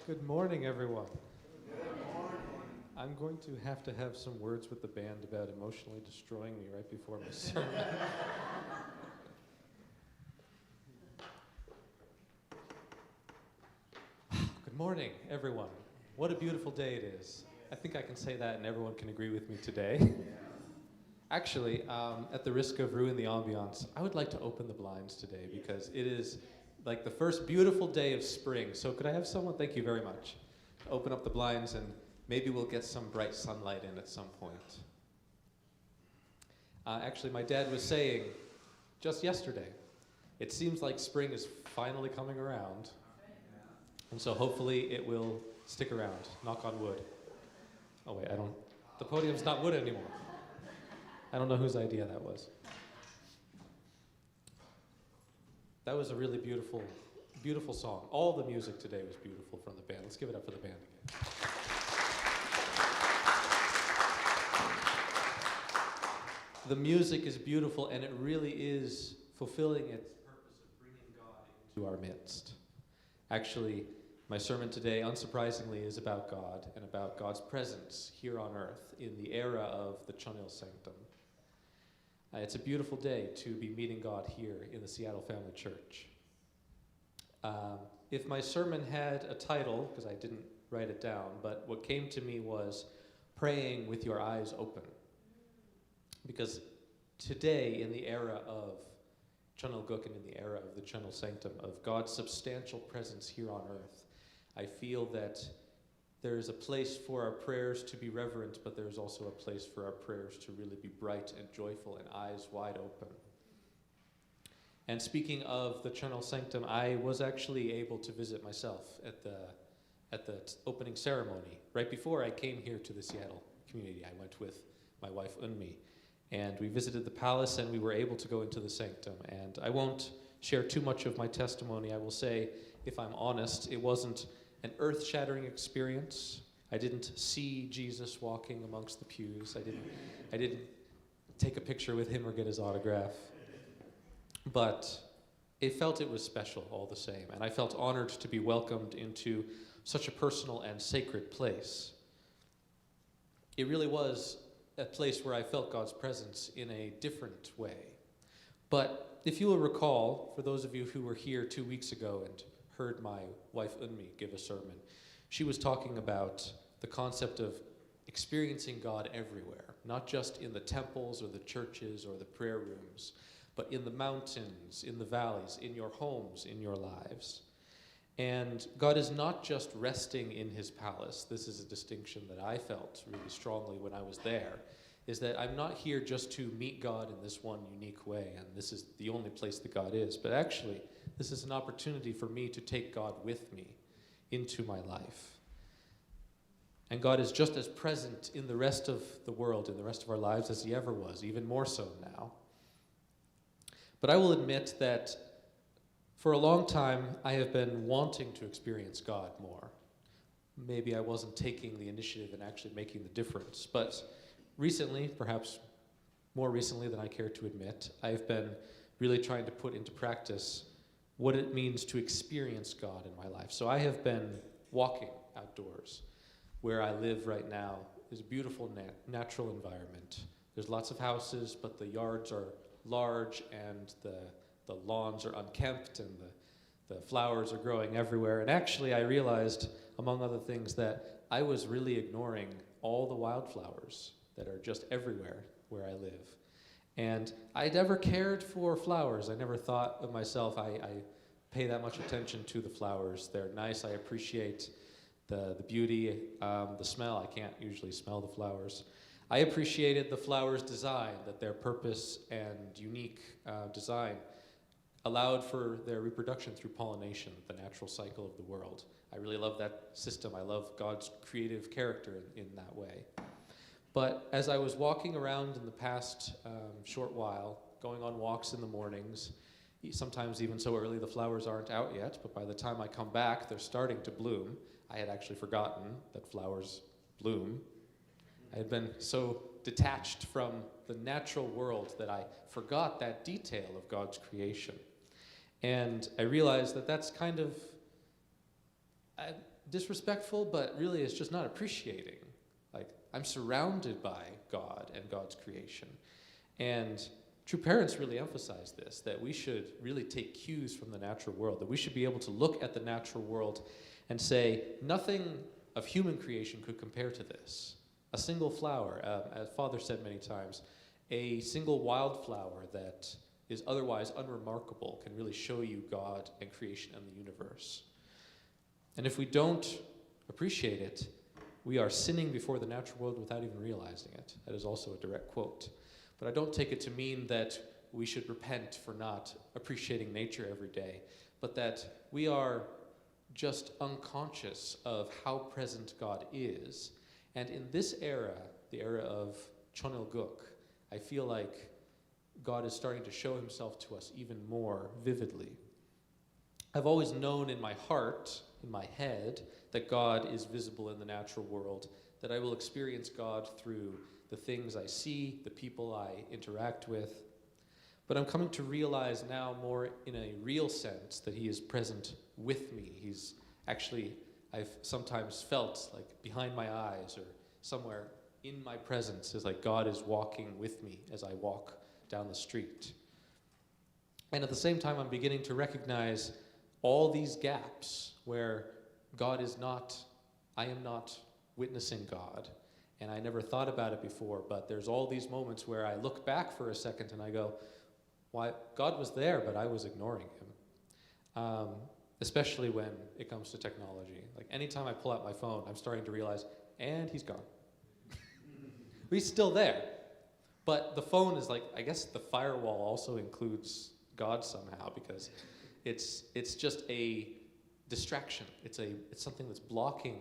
Good morning, everyone. I'm going to have some words with the band about emotionally destroying me right before my sermon. Good morning, everyone. What a beautiful day it is. I think I can say that and everyone can agree with me today. Actually, at the risk of ruining the ambiance, I would like to open the blinds today because it is like the first beautiful day of spring. So could I have someone, thank you very much, open up the blinds and maybe we'll get some bright sunlight in at some point. Actually, my dad was saying just yesterday, it seems like spring is finally coming around. And so hopefully it will stick around, knock on wood. Oh wait, the podium's not wood anymore. I don't know whose idea that was. That was a really beautiful, beautiful song. All the music today was beautiful from the band. Let's give it up for the band again. The music is beautiful, and it really is fulfilling its purpose of bringing God into our midst. Actually, my sermon today, unsurprisingly, is about God and about God's presence here on earth in the era of the Chunil Sanctum. It's a beautiful day to be meeting God here in the Seattle Family Church. If my sermon had a title, because I didn't write it down, but what came to me was praying with your eyes open. Because today, in the era of Chunil Guk and in the era of the Chunil Sanctum, of God's substantial presence here on earth, I feel that there is a place for our prayers to be reverent, but there's also a place for our prayers to really be bright and joyful and eyes wide open. And speaking of the Chunil Sanctum, I was actually able to visit myself at the opening ceremony. Right before I came here to the Seattle community, I went with my wife Unmi, and we visited the palace and we were able to go into the sanctum. And I won't share too much of my testimony. I will say, if I'm honest, it wasn't an earth-shattering experience. I didn't see Jesus walking amongst the pews. I didn't take a picture with him or get his autograph. But it was special all the same. And I felt honored to be welcomed into such a personal and sacred place. It really was a place where I felt God's presence in a different way. But if you will recall, for those of you who were here 2 weeks ago and heard my wife Unmi give a sermon, she was talking about the concept of experiencing God everywhere, not just in the temples or the churches or the prayer rooms, but in the mountains, in the valleys, in your homes, in your lives. And God is not just resting in his palace. This is a distinction that I felt really strongly when I was there, is that I'm not here just to meet God in this one unique way, and this is the only place that God is, but actually, this is an opportunity for me to take God with me into my life. And God is just as present in the rest of the world, in the rest of our lives, as he ever was, even more so now. But I will admit that for a long time, I have been wanting to experience God more. Maybe I wasn't taking the initiative and actually making the difference. But recently, perhaps more recently than I care to admit, I've been really trying to put into practice what it means to experience God in my life. So I have been walking outdoors. Where I live right now is a beautiful natural environment. There's lots of houses, but the yards are large and the lawns are unkempt and the flowers are growing everywhere. And actually I realized, among other things, that I was really ignoring all the wildflowers that are just everywhere where I live. And I never cared for flowers. I never thought of myself, I pay that much attention to the flowers. They're nice, I appreciate the beauty, the smell. I can't usually smell the flowers. I appreciated the flowers' design, that their purpose and unique design allowed for their reproduction through pollination, the natural cycle of the world. I really love that system. I love God's creative character in that way. But as I was walking around in the past short while, going on walks in the mornings, sometimes even so early the flowers aren't out yet, but by the time I come back, they're starting to bloom. I had actually forgotten that flowers bloom. I had been so detached from the natural world that I forgot that detail of God's creation. And I realized that that's kind of disrespectful, but really it's just not appreciating. Like, I'm surrounded by God and God's creation. And true parents really emphasize this, that we should really take cues from the natural world, that we should be able to look at the natural world and say, nothing of human creation could compare to this. A single flower, as Father said many times, a single wildflower that is otherwise unremarkable can really show you God and creation and the universe. And if we don't appreciate it, we are sinning before the natural world without even realizing it. That is also a direct quote. But I don't take it to mean that we should repent for not appreciating nature every day, but that we are just unconscious of how present God is. And in this era, the era of Chonilguk, I feel like God is starting to show himself to us even more vividly. I've always known in my heart, in my head, that God is visible in the natural world, that I will experience God through the things I see, the people I interact with. But I'm coming to realize now more in a real sense that he is present with me. He's actually, I've sometimes felt like behind my eyes or somewhere in my presence is like God is walking with me as I walk down the street. And at the same time, I'm beginning to recognize all these gaps where God is not, I am not witnessing God. And I never thought about it before, but there's all these moments where I look back for a second and I go, why, God was there, but I was ignoring him. Especially when it comes to technology. Like anytime I pull out my phone, I'm starting to realize, and he's gone. He's still there. But the phone is like, I guess the firewall also includes God somehow, because it's just a distraction. It's something that's blocking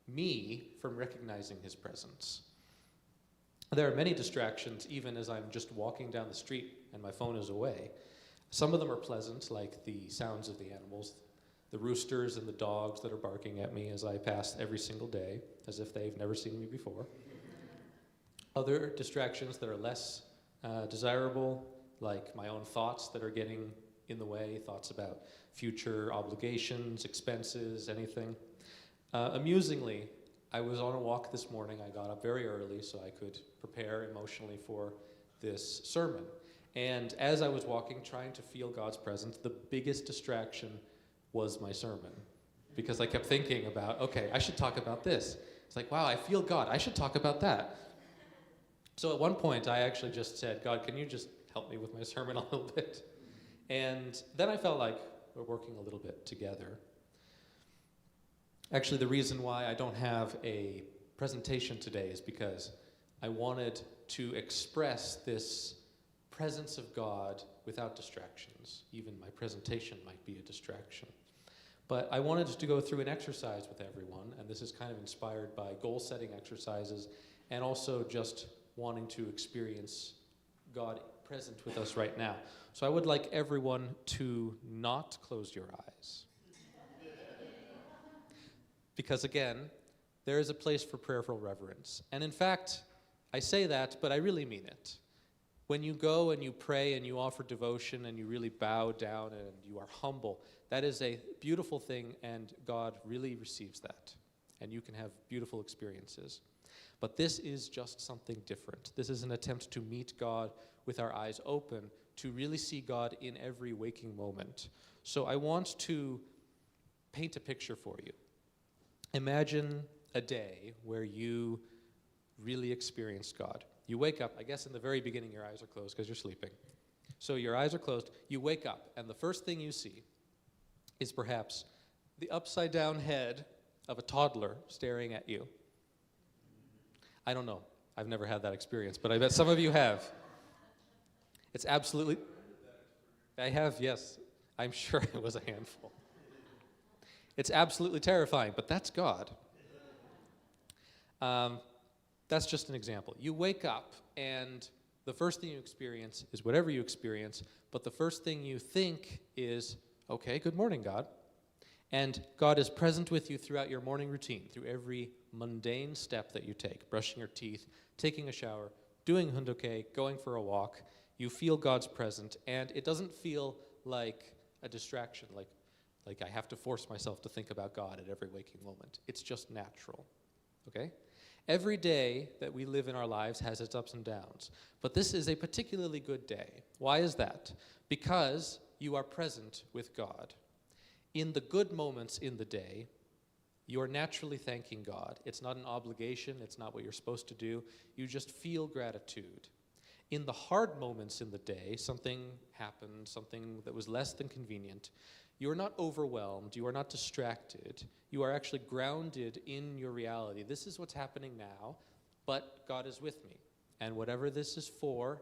me from recognizing his presence. There are many distractions, even as I'm just walking down the street and my phone is away. Some of them are pleasant, like the sounds of the animals, the roosters and the dogs that are barking at me as I pass every single day, as if they've never seen me before. Other distractions that are less desirable, like my own thoughts that are getting in the way, thoughts about future obligations, expenses, anything. Amusingly, I was on a walk this morning. I got up very early so I could prepare emotionally for this sermon. And as I was walking, trying to feel God's presence, the biggest distraction was my sermon. Because I kept thinking about, okay, I should talk about this. It's like, wow, I feel God. I should talk about that. So at one point, I actually just said, God, can you just help me with my sermon a little bit? And then I felt like we're working a little bit together. Actually, the reason why I don't have a presentation today is because I wanted to express this presence of God without distractions. Even my presentation might be a distraction. But I wanted to go through an exercise with everyone, and this is kind of inspired by goal-setting exercises and also just wanting to experience God present with us right now. So I would like everyone to not close your eyes. Because again, there is a place for prayerful reverence. And in fact, I say that, but I really mean it. When you go and you pray and you offer devotion and you really bow down and you are humble, that is a beautiful thing, and God really receives that. And you can have beautiful experiences. But this is just something different. This is an attempt to meet God with our eyes open, to really see God in every waking moment. So I want to paint a picture for you. Imagine a day where you really experienced God. You wake up, I guess in the very beginning your eyes are closed because you're sleeping. So your eyes are closed, you wake up, and the first thing you see is perhaps the upside down head of a toddler staring at you. I don't know. I've never had that experience, but I bet some of you have. It's absolutely... I have, yes. I'm sure it was a handful. It's absolutely terrifying, but that's God. That's just an example. You wake up, and the first thing you experience is whatever you experience, but the first thing you think is, okay, good morning, God. And God is present with you throughout your morning routine, through every mundane step that you take, brushing your teeth, taking a shower, doing hundoke, going for a walk. You feel God's presence, and it doesn't feel like a distraction, like Like I have to force myself to think about God at every waking moment. It's just natural, okay? Every day that we live in our lives has its ups and downs, but this is a particularly good day. Why is that? Because you are present with God. In the good moments in the day, you are naturally thanking God. It's not an obligation. It's not what you're supposed to do. You just feel gratitude. In the hard moments in the day, something happened, something that was less than convenient. You are not overwhelmed. You are not distracted. You are actually grounded in your reality. This is what's happening now, but God is with me. And whatever this is for,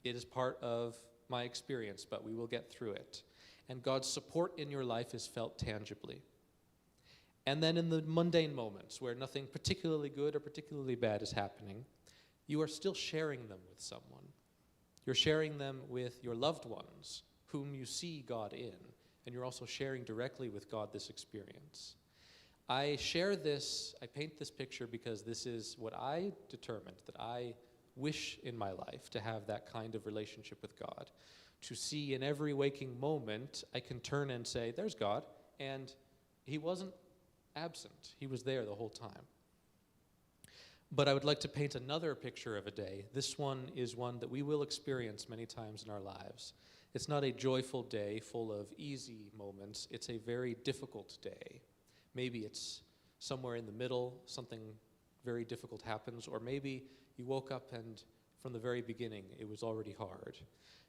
it is part of my experience, but we will get through it. And God's support in your life is felt tangibly. And then in the mundane moments where nothing particularly good or particularly bad is happening, you are still sharing them with someone. You're sharing them with your loved ones, whom you see God in, and you're also sharing directly with God this experience. I share this, I paint this picture because this is what I determined that I wish in my life, to have that kind of relationship with God. To see in every waking moment, I can turn and say, there's God, and he wasn't absent. He was there the whole time. But I would like to paint another picture of a day. This one is one that we will experience many times in our lives. It's not a joyful day full of easy moments. It's a very difficult day. Maybe it's somewhere in the middle, something very difficult happens, or maybe you woke up and from the very beginning it was already hard.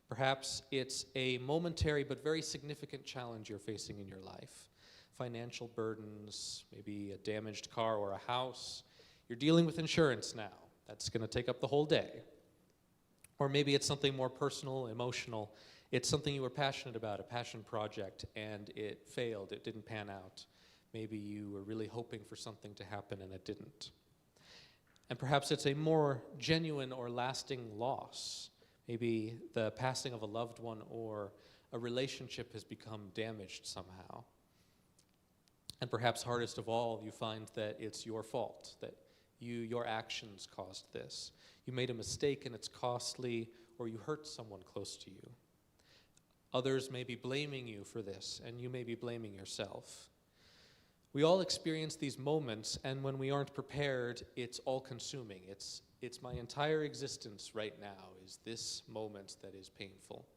Perhaps it's a momentary but very significant challenge you're facing in your life. Financial burdens, maybe a damaged car or a house. You're dealing with insurance now. That's going to take up the whole day. Or maybe it's something more personal, emotional. It's something you were passionate about, a passion project, and it failed. It didn't pan out. Maybe you were really hoping for something to happen and it didn't. And perhaps it's a more genuine or lasting loss. Maybe the passing of a loved one or a relationship has become damaged somehow. And perhaps hardest of all, you find that it's your fault, that your actions caused this. You made a mistake and it's costly, or you hurt someone close to you. Others may be blaming you for this, and you may be blaming yourself. We all experience these moments, and when we aren't prepared, it's all-consuming. It's my entire existence right now is this moment that is painful.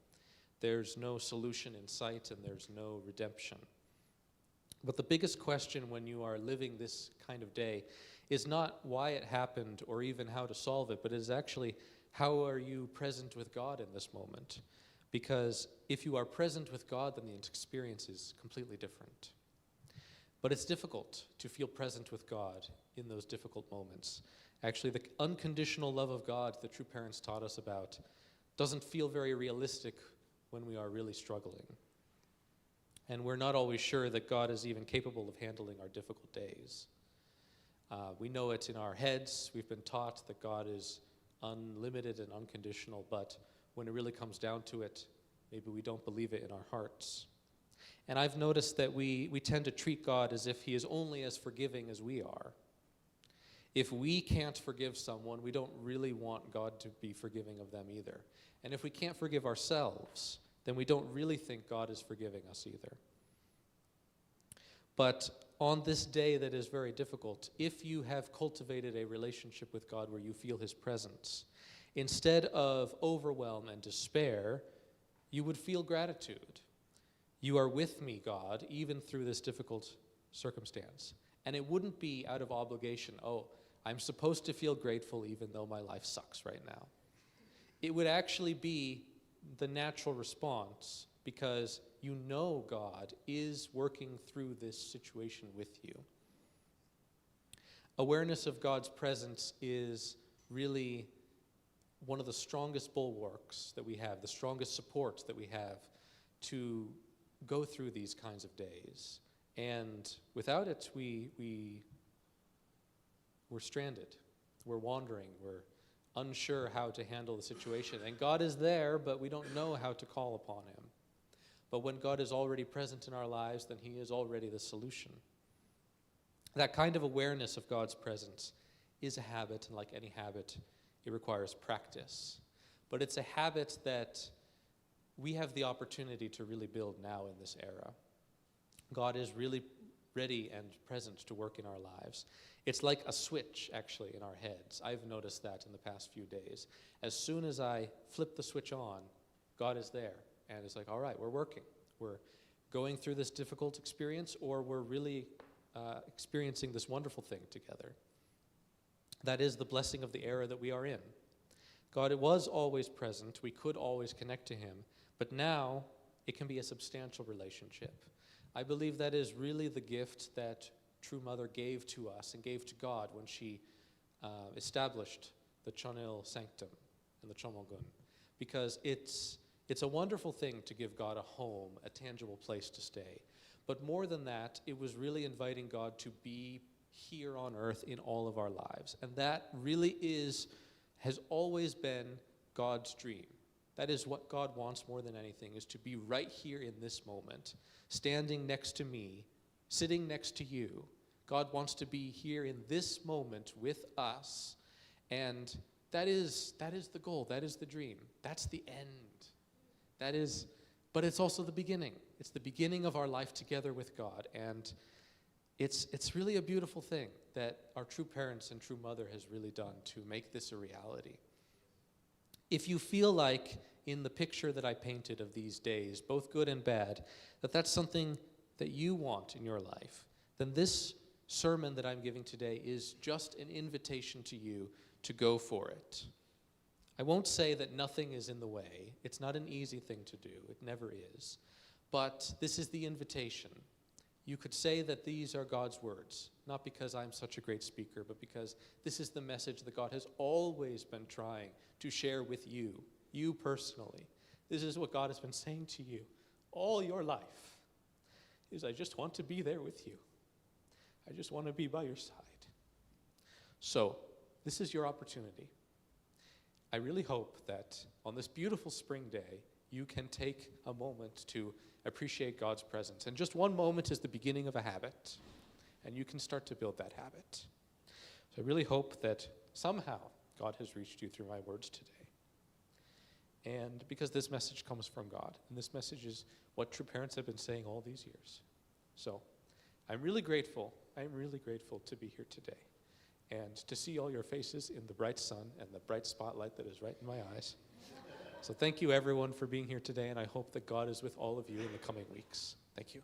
There's no solution in sight, and there's no redemption. But the biggest question when you are living this kind of day is not why it happened or even how to solve it, but it is actually how are you present with God in this moment? Because if you are present with God, then the experience is completely different. But it's difficult to feel present with God in those difficult moments. Actually, the unconditional love of God that true parents taught us about doesn't feel very realistic when we are really struggling. And we're not always sure that God is even capable of handling our difficult days. We know it in our heads. We've been taught that God is unlimited and unconditional, but when it really comes down to it, maybe we don't believe it in our hearts. And I've noticed that we tend to treat God as if he is only as forgiving as we are. If we can't forgive someone, we don't really want God to be forgiving of them either. And if we can't forgive ourselves, then we don't really think God is forgiving us either. But on this day that is very difficult, if you have cultivated a relationship with God where you feel his presence, instead of overwhelm and despair, you would feel gratitude. You are with me, God, even through this difficult circumstance. And it wouldn't be out of obligation, oh, I'm supposed to feel grateful even though my life sucks right now. It would actually be the natural response because you know God is working through this situation with you. Awareness of God's presence is really one of the strongest bulwarks that we have, the strongest support that we have to go through these kinds of days. And without it, we're stranded. We're wandering. We're unsure how to handle the situation. And God is there, but we don't know how to call upon him. But when God is already present in our lives, then he is already the solution. That kind of awareness of God's presence is a habit, and like any habit, it requires practice. But it's a habit that we have the opportunity to really build now in this era. God is really ready and present to work in our lives. It's like a switch, actually, in our heads. I've noticed that in the past few days. As soon as I flip the switch on, God is there. And it's like, all right, we're working. We're going through this difficult experience, or we're really experiencing this wonderful thing together. That is the blessing of the era that we are in. God was always present. We could always connect to him. But now it can be a substantial relationship. I believe that is really the gift that True Mother gave to us and gave to God when she established the Chonil Sanctum and the Chomogun. Because it's a wonderful thing to give God a home, a tangible place to stay. But more than that, it was really inviting God to be here on earth in all of our lives. And that really has always been God's dream. That is what God wants more than anything, is to be right here in this moment, standing next to me, sitting next to you. God wants to be here in this moment with us. And that is the goal. That is the dream. That's the end. But it's also the beginning. It's the beginning of our life together with God. And it's really a beautiful thing that our true parents and true mother has really done to make this a reality. If you feel like in the picture that I painted of these days, both good and bad, that's something that you want in your life, then this sermon that I'm giving today is just an invitation to you to go for it. I won't say that nothing is in the way. It's not an easy thing to do. It never is. But this is the invitation. You could say that these are God's words, not because I'm such a great speaker, but because this is the message that God has always been trying to share with you personally. This is what God has been saying to you all your life, is I just want to be there with you. I just want to be by your side. So, this is your opportunity. I really hope that on this beautiful spring day, you can take a moment to appreciate God's presence. And just one moment is the beginning of a habit, and you can start to build that habit. So I really hope that somehow God has reached you through my words today. And because this message comes from God, and this message is what true parents have been saying all these years. So I'm really grateful to be here today and to see all your faces in the bright sun and the bright spotlight that is right in my eyes. So thank you, everyone, for being here today, and I hope that God is with all of you in the coming weeks. Thank you.